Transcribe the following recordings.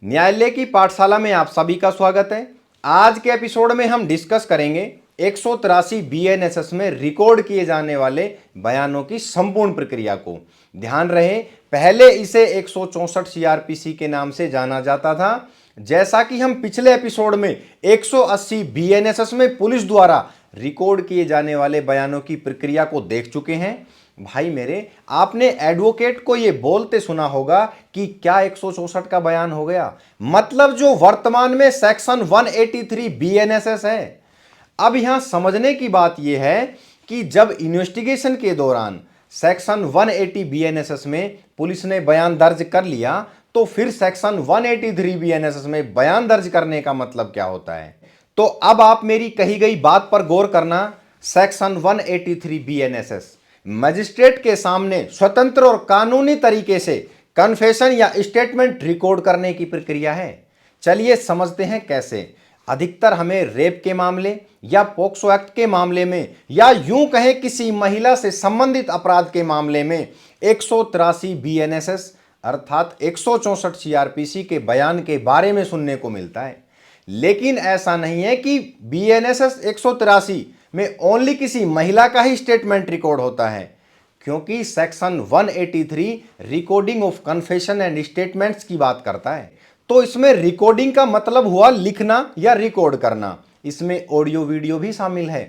न्यायालय की पाठशाला में आप सभी का स्वागत है। आज के एपिसोड में हम डिस्कस करेंगे 183 बीएनएसएस में रिकॉर्ड किए जाने वाले बयानों की संपूर्ण प्रक्रिया को। ध्यान रहे, पहले इसे 164 सीआरपीसी के नाम से जाना जाता था। जैसा कि हम पिछले एपिसोड में 180 बीएनएसएस में पुलिस द्वारा रिकॉर्ड किए जाने वाले बयानों की प्रक्रिया को देख चुके हैं। भाई मेरे, आपने एडवोकेट को यह बोलते सुना होगा कि क्या 164 का बयान हो गया, मतलब जो वर्तमान में सेक्शन 183 बीएनएसएस है। अब यहां समझने की बात यह है कि जब इन्वेस्टिगेशन के दौरान सेक्शन 180 बीएनएसएस में पुलिस ने बयान दर्ज कर लिया, तो फिर सेक्शन 183 बीएनएसएस में बयान दर्ज करने का मतलब क्या होता है। तो अब आप मेरी कही गई बात पर गौर करना। सेक्शन 183 बीएनएसएस मजिस्ट्रेट के सामने स्वतंत्र और कानूनी तरीके से कन्फेशन या स्टेटमेंट रिकॉर्ड करने की प्रक्रिया है। चलिए समझते हैं कैसे। अधिकतर हमें रेप के मामले या पोक्सो एक्ट के मामले में, या यूं कहें किसी महिला से संबंधित अपराध के मामले में 183 बीएनएसएस अर्थात 164 सीआरपीसी के बयान के बारे में सुनने को मिलता है। लेकिन ऐसा नहीं है कि बीएनएसएस 183 में ओनली किसी महिला का ही स्टेटमेंट रिकॉर्ड होता है, क्योंकि section 183 recording of confession and statements की बात करता है। तो इसमें रिकॉर्डिंग का मतलब हुआ लिखना या रिकॉर्ड करना, इसमें ऑडियो वीडियो भी शामिल है।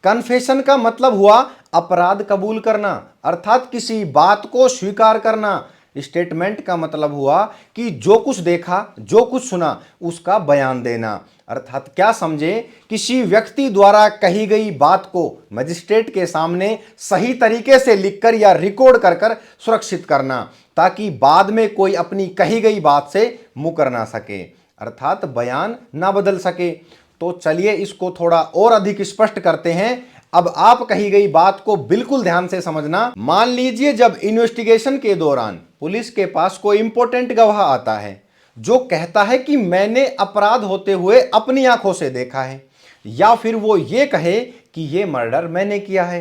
कन्फेशन का मतलब हुआ अपराध कबूल करना अर्थात किसी बात को स्वीकार करना। स्टेटमेंट का मतलब हुआ कि जो कुछ देखा, जो कुछ सुना, उसका बयान देना। अर्थात क्या समझे, किसी व्यक्ति द्वारा कही गई बात को मजिस्ट्रेट के सामने सही तरीके से लिखकर या रिकॉर्ड कर सुरक्षित करना, ताकि बाद में कोई अपनी कही गई बात से मुकर ना सके, अर्थात बयान ना बदल सके। तो चलिए इसको थोड़ा और अधिक स्पष्ट करते हैं। अब आप कही गई बात को बिल्कुल ध्यान से समझना। मान लीजिए जब इन्वेस्टिगेशन के दौरान पुलिस के पास कोई इंपॉर्टेंट गवाह आता है जो कहता है कि मैंने अपराध होते हुए अपनी आंखों से देखा है, या फिर वो ये कहे कि ये मर्डर मैंने किया है,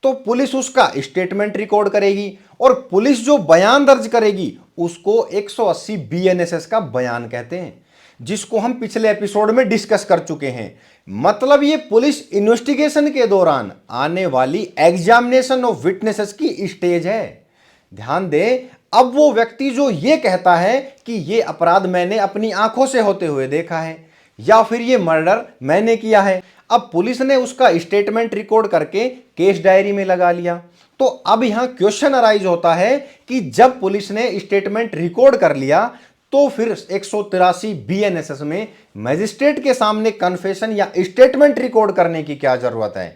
तो पुलिस उसका स्टेटमेंट रिकॉर्ड करेगी और पुलिस जो बयान दर्ज करेगी उसको 180 बीएनएसएस का बयान कहते हैं, जिसको हम पिछले एपिसोड में डिस्कस कर चुके हैं। मतलब ये पुलिस इन्वेस्टिगेशन के दौरान आने वाली एग्जामिनेशन ऑफ विटनेसेस की स्टेज है। ध्यान दें, अब वो व्यक्ति जो ये कहता है कि ये अपराध मैंने अपनी आंखों से होते हुए देखा है, या फिर ये मर्डर मैंने किया है, अब पुलिस ने उसका स्टेटमेंट रिकॉर्ड करके केस डायरी में लगा लिया। तो अब यहां क्वेश्चन अराइज होता है कि जब पुलिस ने स्टेटमेंट रिकॉर्ड कर लिया, तो फिर 183 बीएनएसएस में मजिस्ट्रेट के सामने कन्फेशन या स्टेटमेंट रिकॉर्ड करने की क्या जरूरत है।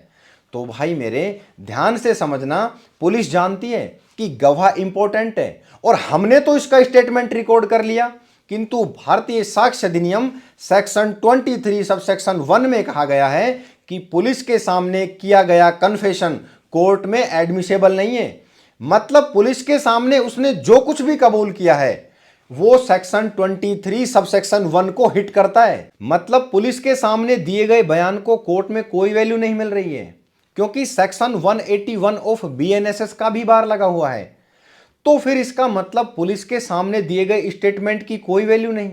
तो भाई मेरे, ध्यान से समझना। पुलिस जानती है कि गवाह इंपॉर्टेंट है और हमने तो इसका स्टेटमेंट रिकॉर्ड कर लिया, किंतु भारतीय साक्ष्य अधिनियम सेक्शन 23 सब सेक्शन 1 में कहा गया है कि पुलिस के सामने किया गया कन्फेशन कोर्ट में एडमिसेबल नहीं है। मतलब पुलिस के सामने उसने जो कुछ भी कबूल किया है वो सेक्शन 23 सब सेक्शन 1 को हिट करता है। मतलब पुलिस के सामने दिए गए बयान को कोर्ट में कोई वैल्यू नहीं मिल रही है, क्योंकि सेक्शन 181 ऑफ बीएनएसएस का भी बार लगा हुआ है। तो फिर इसका मतलब पुलिस के सामने दिए गए स्टेटमेंट की कोई वैल्यू नहीं।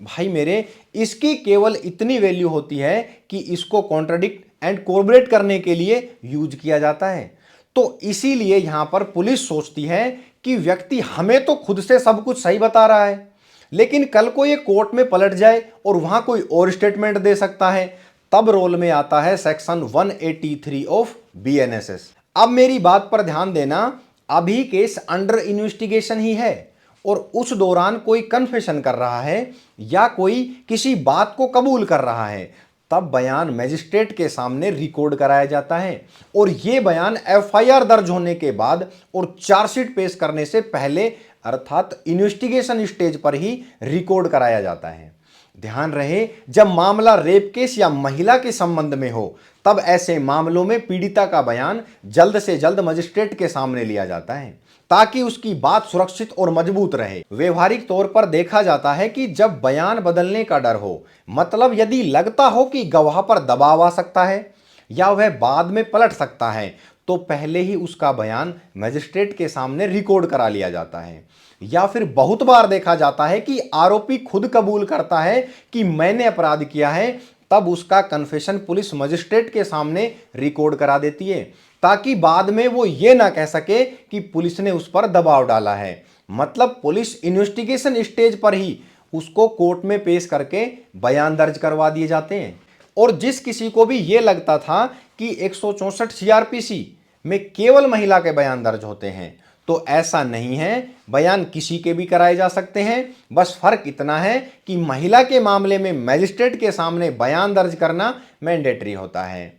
भाई मेरे, इसकी केवल इतनी वैल्यू होती है कि इसको कॉन्ट्राडिक्ट एंड कोर्बोरेट करने के लिए यूज किया जाता है। तो इसीलिए यहां पर पुलिस सोचती है कि व्यक्ति हमें तो खुद से सब कुछ सही बता रहा है, लेकिन कल को ये कोर्ट में पलट जाए और वहां कोई और स्टेटमेंट दे सकता है, तब रोल में आता है सेक्शन 183 ऑफ बीएनएसएस। अब मेरी बात पर ध्यान देना। अभी केस अंडर इन्वेस्टिगेशन ही है और उस दौरान कोई कन्फेशन कर रहा है या कोई किसी बात को कबूल कर रहा है, तब बयान मजिस्ट्रेट के सामने रिकॉर्ड कराया जाता है। और यह बयान एफआईआर दर्ज होने के बाद और चार्जशीट पेश करने से पहले अर्थात इन्वेस्टिगेशन स्टेज पर ही रिकॉर्ड कराया जाता है। ध्यान रहे, जब मामला रेप केस या महिला के संबंध में हो, तब ऐसे मामलों में पीड़िता का बयान जल्द से जल्द मजिस्ट्रेट के सामने लिया जाता है, ताकि उसकी बात सुरक्षित और मजबूत रहे। व्यवहारिक तौर पर देखा जाता है कि जब बयान बदलने का डर हो, मतलब यदि लगता हो कि गवाह पर दबाव आ सकता है या वह बाद में पलट सकता है, तो पहले ही उसका बयान मजिस्ट्रेट के सामने रिकॉर्ड करा लिया जाता है। या फिर बहुत बार देखा जाता है कि आरोपी खुद कबूल करता है कि मैंने अपराध किया है, तब उसका कन्फेशन पुलिस मजिस्ट्रेट के सामने रिकॉर्ड करा देती है, ताकि बाद में वो ये ना कह सके कि पुलिस ने उस पर दबाव डाला है। मतलब पुलिस इन्वेस्टिगेशन स्टेज पर ही उसको कोर्ट में पेश करके बयान दर्ज करवा दिए जाते हैं। और जिस किसी को भी ये लगता था कि 164 सीआरपीसी में केवल महिला के बयान दर्ज होते हैं, तो ऐसा नहीं है, बयान किसी के भी कराए जा सकते हैं। बस फर्क इतना है कि महिला के मामले में मजिस्ट्रेट के सामने बयान दर्ज करना मैंडेटरी होता है।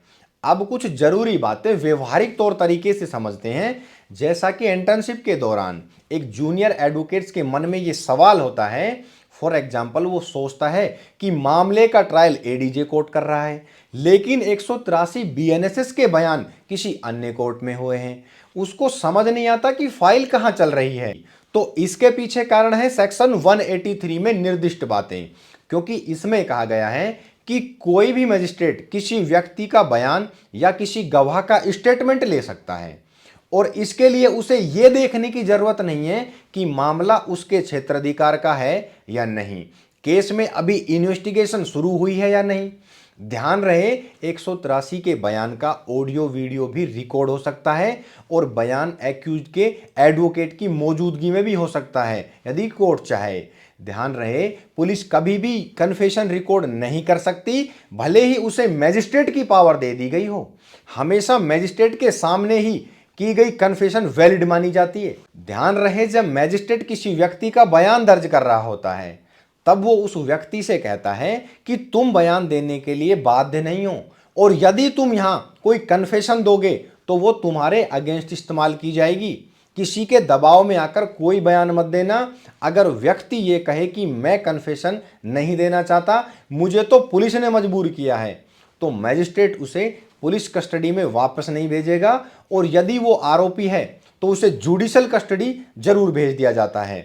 अब कुछ जरूरी बातें व्यवहारिक तौर तरीके से समझते हैं। जैसा कि इंटर्नशिप के दौरान एक जूनियर एडवोकेट्स के मन में ये सवाल होता है, फॉर एग्जाम्पल वो सोचता है कि मामले का ट्रायल एडीजे कोर्ट कर रहा है, लेकिन 183 बीएनएसएस के बयान किसी अन्य कोर्ट में हुए हैं। उसको समझ नहीं आता कि फाइल कहां चल रही है। तो इसके पीछे कारण है सेक्शन 183 में निर्दिष्ट बातें, क्योंकि इसमें कहा गया है कि कोई भी मजिस्ट्रेट किसी व्यक्ति का बयान या किसी गवाह का स्टेटमेंट ले सकता है, और इसके लिए उसे यह देखने की जरूरत नहीं है कि मामला उसके क्षेत्राधिकार का है या नहीं, केस में अभी इन्वेस्टिगेशन शुरू हुई है या नहीं। ध्यान रहे, 183 के बयान का ऑडियो वीडियो भी रिकॉर्ड हो सकता है, और बयान एक्यूज के एडवोकेट की मौजूदगी में भी हो सकता है यदि कोर्ट चाहे। ध्यान रहे, पुलिस कभी भी कन्फेशन रिकॉर्ड नहीं कर सकती, भले ही उसे मैजिस्ट्रेट की पावर दे दी गई हो। हमेशा मैजिस्ट्रेट के सामने ही की गई कन्फेशन वैलिड मानी जाती है। ध्यान रहे, जब मैजिस्ट्रेट किसी व्यक्ति का बयान दर्ज कर रहा होता है, तब वो उस व्यक्ति से कहता है कि तुम बयान देने के लिए बाध्य नहीं हो, और यदि तुम यहां कोई कन्फेशन दोगे तो वो तुम्हारे अगेंस्ट इस्तेमाल की जाएगी। किसी के दबाव में आकर कोई बयान मत देना। अगर व्यक्ति ये कहे कि मैं कन्फेशन नहीं देना चाहता, मुझे तो पुलिस ने मजबूर किया है, तो मैजिस्ट्रेट उसे पुलिस कस्टडी में वापस नहीं भेजेगा, और यदि वो आरोपी है तो उसे जुडिशियल कस्टडी जरूर भेज दिया जाता है।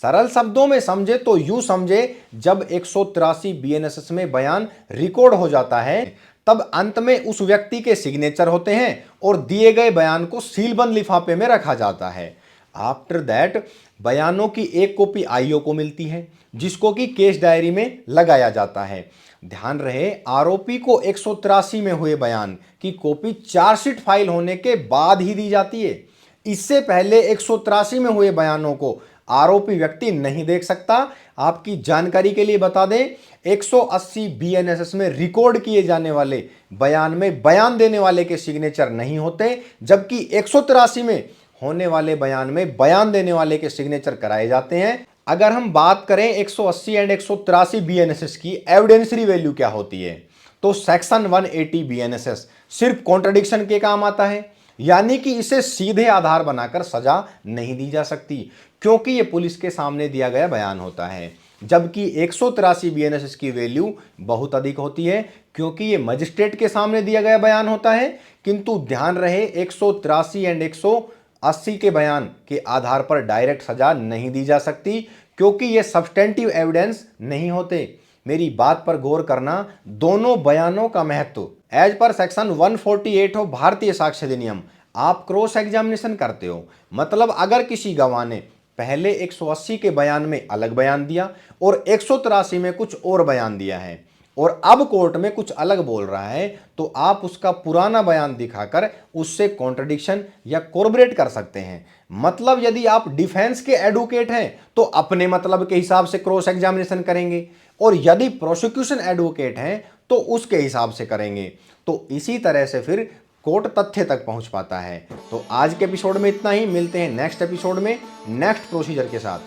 सरल शब्दों में समझे तो यूं समझे, जब 183 बीएनएसएस में बयान रिकॉर्ड हो जाता है, तब अंत में उस व्यक्ति के सिग्नेचर होते हैं और दिए गए बयान को सीलबंद लिफाफे में रखा जाता है। आफ्टर दैट बयानों की एक कॉपी आईओ को मिलती है, जिसको कि केस डायरी में लगाया जाता है। ध्यान रहे, आरोपी को 183 में हुए बयान की कॉपी चार्जशीट फाइल होने के बाद ही दी जाती है। इससे पहले 183 में हुए बयानों को आरोपी व्यक्ति नहीं देख सकता। आपकी जानकारी के लिए बता दें, 180 बीएनएसएस में रिकॉर्ड किए जाने वाले बयान में बयान देने वाले के सिग्नेचर नहीं होते, जबकि 183 में होने वाले बयान में बयान देने वाले के सिग्नेचर कराए जाते हैं। अगर हम बात करें 180 एंड 183 बीएनएसएस की एविडेंसरी वैल्यू क्या होती है, तो सेक्शन 180 बीएनएसएस सिर्फ कॉन्ट्रडिक्शन के काम आता है, यानी कि इसे सीधे आधार बनाकर सजा नहीं दी जा सकती, क्योंकि यह पुलिस के सामने दिया गया बयान होता है। जबकि 183 बीएनएसएस की वैल्यू बहुत अधिक होती है, क्योंकि ये मजिस्ट्रेट के सामने दिया गया बयान होता है। किंतु ध्यान रहे, 183 एंड 180 के बयान के आधार पर डायरेक्ट सजा नहीं दी जा सकती, क्योंकि ये सब्सटेंटिव एविडेंस नहीं होते। मेरी बात पर गौर करना, दोनों बयानों का महत्व एज पर सेक्शन 148 ऑफ भारतीय साक्ष्य अधिनियम आप क्रॉस एग्जामिनेशन करते हो। मतलब अगर किसी गवाह ने पहले 180 के बयान में अलग बयान दिया और 183 में कुछ और बयान दिया है, और अब कोर्ट में कुछ अलग बोल रहा है, तो आप उसका पुराना बयान दिखाकर उससे कॉन्ट्रडिक्शन या कोरबरेट कर सकते हैं। मतलब यदि आप डिफेंस के एडवोकेट हैं तो अपने मतलब के हिसाब से क्रॉस एग्जामिनेशन करेंगे, और यदि प्रोसिक्यूशन एडवोकेट हैं तो उसके हिसाब से करेंगे। तो इसी तरह से फिर कोर्ट तथ्य तक पहुंच पाता है। तो आज के एपिसोड में इतना ही, मिलते हैं नेक्स्ट एपिसोड में नेक्स्ट प्रोसीजर के साथ।